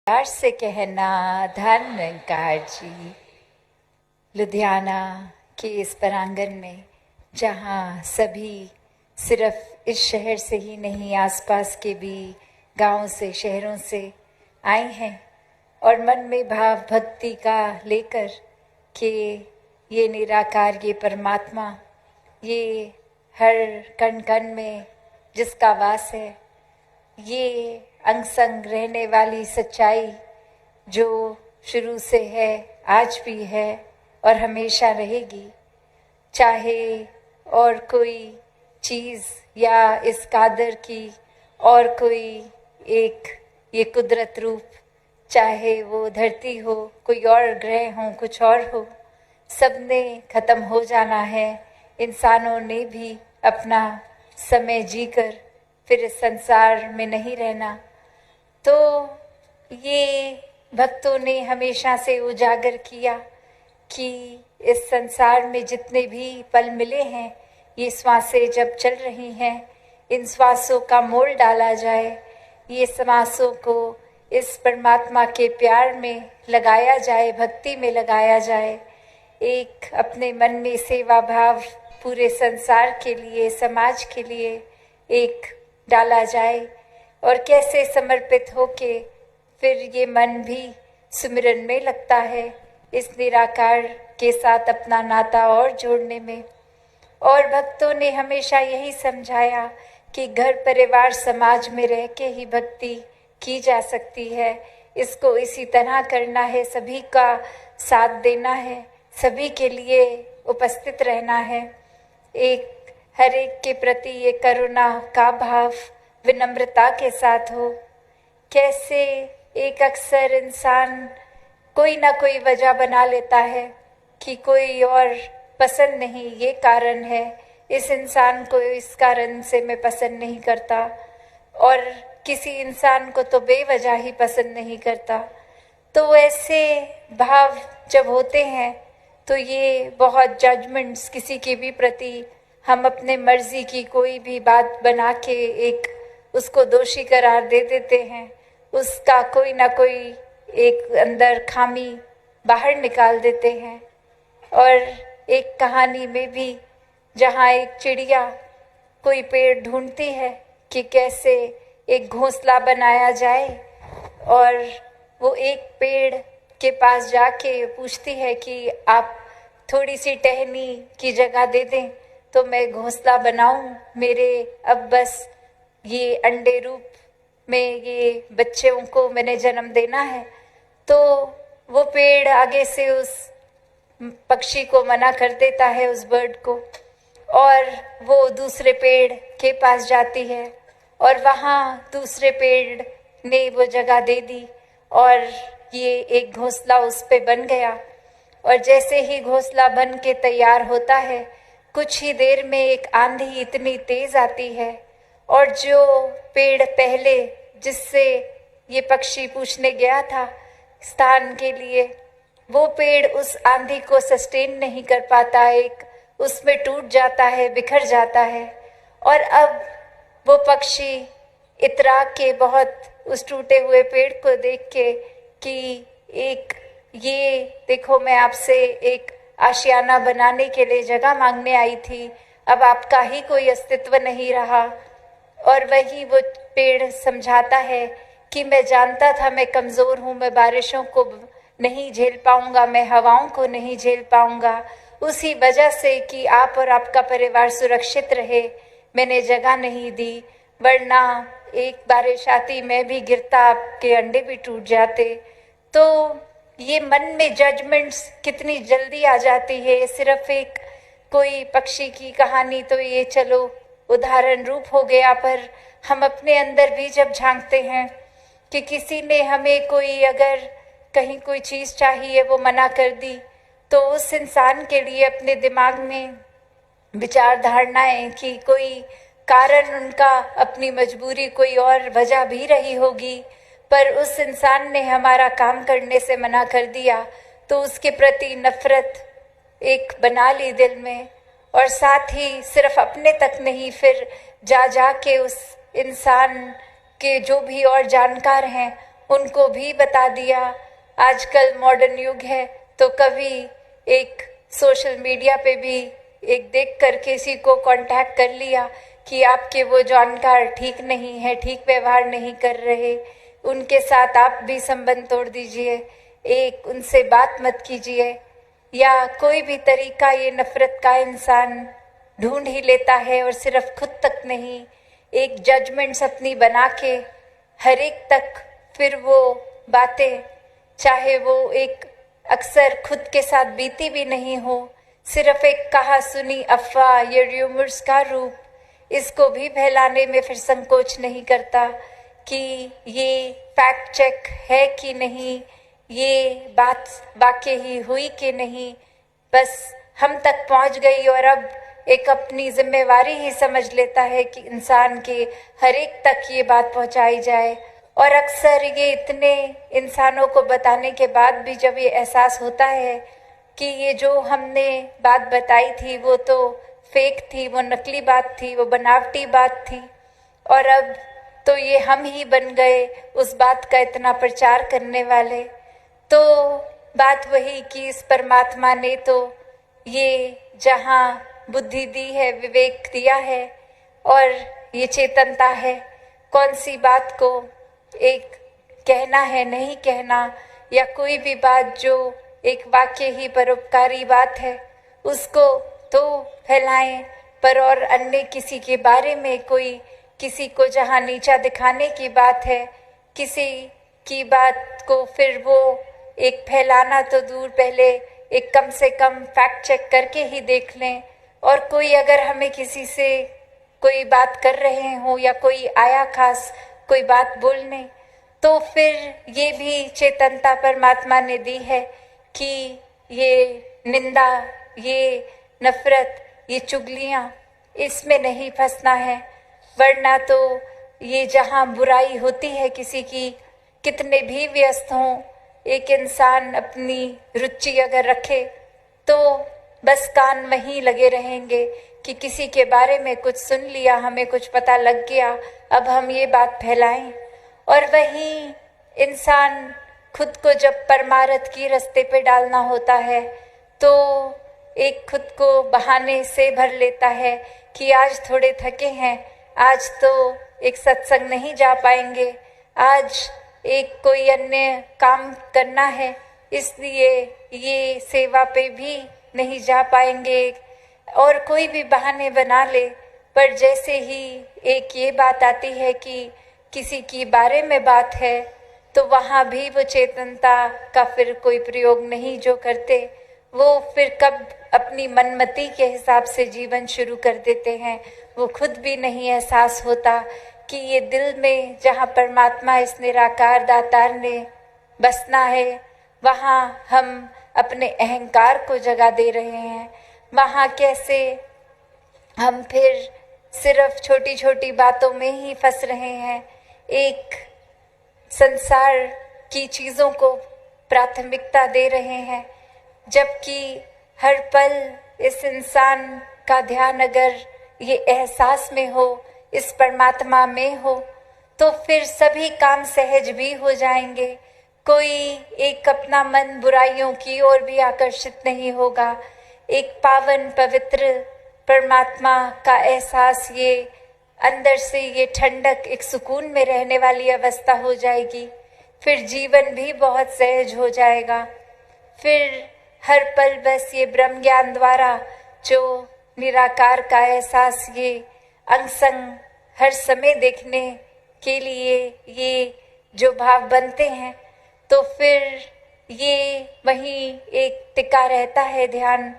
प्यार से कहना धन निरंकार जी। लुधियाना के इस प्रांगण में जहाँ सभी सिर्फ इस शहर से ही नहीं, आसपास के भी गांवों से, शहरों से आए हैं और मन में भाव भक्ति का लेकर कि ये निराकार, ये परमात्मा, ये हर कण कण में जिसका वास है, ये अंग संग रहने वाली सच्चाई जो शुरू से है, आज भी है और हमेशा रहेगी। चाहे और कोई चीज़ या इस कादर की और कोई एक ये कुदरत रूप, चाहे वो धरती हो, कोई और ग्रह हो, कुछ और हो, सब ने ख़त्म हो जाना है। इंसानों ने भी अपना समय जीकर फिर इस संसार में नहीं रहना। तो ये भक्तों ने हमेशा से उजागर किया कि इस संसार में जितने भी पल मिले हैं, ये श्वासें जब चल रही हैं, इन श्वासों का मोल डाला जाए, ये श्वासों को इस परमात्मा के प्यार में लगाया जाए, भक्ति में लगाया जाए, एक अपने मन में सेवा भाव पूरे संसार के लिए, समाज के लिए एक डाला जाए और कैसे समर्पित होके फिर ये मन भी सुमिरन में लगता है, इस निराकार के साथ अपना नाता और जोड़ने में। और भक्तों ने हमेशा यही समझाया कि घर परिवार समाज में रह के ही भक्ति की जा सकती है। इसको इसी तरह करना है, सभी का साथ देना है, सभी के लिए उपस्थित रहना है, एक हर एक के प्रति ये करुणा का भाव विनम्रता के साथ हो। कैसे एक अक्सर इंसान कोई ना कोई वजह बना लेता है कि कोई और पसंद नहीं, ये कारण है, इस इंसान को इस कारण से मैं पसंद नहीं करता, और किसी इंसान को तो बेवजह ही पसंद नहीं करता। तो ऐसे भाव जब होते हैं तो ये बहुत जजमेंट्स किसी के भी प्रति हम अपने मर्जी की कोई भी बात बना के एक उसको दोषी करार दे देते हैं, उसका कोई ना कोई एक अंदर खामी बाहर निकाल देते हैं। और एक कहानी में भी जहाँ एक चिड़िया कोई पेड़ ढूंढती है कि कैसे एक घोंसला बनाया जाए, और वो एक पेड़ के पास जाके पूछती है कि आप थोड़ी सी टहनी की जगह दे दें तो मैं घोंसला बनाऊं, मेरे अब बस ये अंडे रूप में ये बच्चों को मैंने जन्म देना है। तो वो पेड़ आगे से उस पक्षी को मना कर देता है, उस बर्ड को, और वो दूसरे पेड़ के पास जाती है और वहाँ दूसरे पेड़ ने वो जगह दे दी और ये एक घोंसला उस पे बन गया। और जैसे ही घोंसला बन के तैयार होता है, कुछ ही देर में एक आंधी इतनी तेज आती है और जो पेड़ पहले जिससे ये पक्षी पूछने गया था स्थान के लिए, वो पेड़ उस आंधी को सस्टेन नहीं कर पाता, एक उसमें टूट जाता है, बिखर जाता है। और अब वो पक्षी इतरा के बहुत उस टूटे हुए पेड़ को देख के कि एक ये देखो, मैं आपसे एक आशियाना बनाने के लिए जगह मांगने आई थी, अब आपका ही कोई अस्तित्व नहीं रहा। और वही वो पेड़ समझाता है कि मैं जानता था मैं कमज़ोर हूँ, मैं बारिशों को नहीं झेल पाऊँगा, मैं हवाओं को नहीं झेल पाऊँगा, उसी वजह से कि आप और आपका परिवार सुरक्षित रहे मैंने जगह नहीं दी, वरना एक बारिश आती मैं भी गिरता, आपके अंडे भी टूट जाते। तो ये मन में जजमेंट्स कितनी जल्दी आ जाती है। सिर्फ एक कोई पक्षी की कहानी तो ये चलो उदाहरण रूप हो गया, पर हम अपने अंदर भी जब झांकते हैं कि किसी ने हमें कोई अगर कहीं कोई चीज़ चाहिए वो मना कर दी, तो उस इंसान के लिए अपने दिमाग में विचार धारणाएं कि कोई कारण उनका अपनी मजबूरी कोई और वजह भी रही होगी, पर उस इंसान ने हमारा काम करने से मना कर दिया, तो उसके प्रति नफरत एक बना ली दिल में। और साथ ही सिर्फ अपने तक नहीं, फिर जा के उस इंसान के जो भी और जानकार हैं उनको भी बता दिया। आजकल मॉडर्न युग है तो कभी एक सोशल मीडिया पे भी एक देख कर किसी को कांटेक्ट कर लिया कि आपके वो जानकार ठीक नहीं है, ठीक व्यवहार नहीं कर रहे, उनके साथ आप भी संबंध तोड़ दीजिए, एक उनसे बात मत कीजिए। या कोई भी तरीका ये नफरत का इंसान ढूंढ ही लेता है और सिर्फ खुद तक नहीं, एक जजमेंट्स अपनी बना के हर एक तक फिर वो बातें, चाहे वो एक अक्सर खुद के साथ बीती भी नहीं हो, सिर्फ एक कहा सुनी अफवाह या र्यूमर्स का रूप, इसको भी फैलाने में फिर संकोच नहीं करता कि ये फैक्ट चेक है कि नहीं, ये बात वाकई ही हुई कि नहीं, बस हम तक पहुंच गई और अब एक अपनी जिम्मेवारी ही समझ लेता है कि इंसान के हर एक तक ये बात पहुंचाई जाए। और अक्सर ये इतने इंसानों को बताने के बाद भी जब ये एहसास होता है कि ये जो हमने बात बताई थी वो तो फेक थी, वो नकली बात थी, वो बनावटी बात थी, और अब तो ये हम ही बन गए उस बात का इतना प्रचार करने वाले। तो बात वही कि इस परमात्मा ने तो ये जहाँ बुद्धि दी है, विवेक दिया है और ये चेतनता है, कौन सी बात को एक कहना है नहीं कहना, या कोई भी बात जो एक वाक्य ही परोपकारी बात है उसको तो फैलाएं, पर और अन्य किसी के बारे में कोई किसी को जहाँ नीचा दिखाने की बात है, किसी की बात को फिर वो एक फैलाना तो दूर, पहले एक कम से कम फैक्ट चेक करके ही देख लें। और कोई अगर हमें किसी से कोई बात कर रहे हो या कोई आया खास कोई बात बोलने, तो फिर ये भी चेतनता परमात्मा ने दी है कि ये निंदा, ये नफरत, ये चुगलियाँ, इसमें नहीं फंसना है, वरना तो ये जहाँ बुराई होती है किसी की, कितने भी व्यस्त हों, एक इंसान अपनी रुचि अगर रखे तो बस कान वहीं लगे रहेंगे कि किसी के बारे में कुछ सुन लिया, हमें कुछ पता लग गया, अब हम ये बात फैलाएं। और वहीं इंसान खुद को जब परमार्थ की रास्ते पे डालना होता है तो एक खुद को बहाने से भर लेता है कि आज थोड़े थके हैं, आज तो एक सत्संग नहीं जा पाएंगे, आज एक कोई अन्य काम करना है, इसलिए ये सेवा पे भी नहीं जा पाएंगे, और कोई भी बहाने बना ले। पर जैसे ही एक ये बात आती है कि किसी की बारे में बात है, तो वहाँ भी वो चेतनता का फिर कोई प्रयोग नहीं जो करते, वो फिर कब अपनी मनमति के हिसाब से जीवन शुरू कर देते हैं, वो खुद भी नहीं एहसास होता कि ये दिल में जहाँ परमात्मा इस निराकार दातार ने बसना है, वहाँ हम अपने अहंकार को जगा दे रहे हैं। वहाँ कैसे हम फिर सिर्फ छोटी छोटी बातों में ही फंस रहे हैं, एक संसार की चीज़ों को प्राथमिकता दे रहे हैं, जबकि हर पल इस इंसान का ध्यान अगर ये एहसास में हो, इस परमात्मा में हो, तो फिर सभी काम सहज भी हो जाएंगे। कोई एक अपना मन बुराइयों की ओर भी आकर्षित नहीं होगा, एक पावन पवित्र परमात्मा का एहसास, ये अंदर से ये ठंडक, एक सुकून में रहने वाली अवस्था हो जाएगी, फिर जीवन भी बहुत सहज हो जाएगा। फिर हर पल बस ये ब्रह्म ज्ञान द्वारा जो निराकार का एहसास, ये अंग संग हर समय देखने के लिए ये जो भाव बनते हैं, तो फिर ये वहीं एक टिका रहता है ध्यान,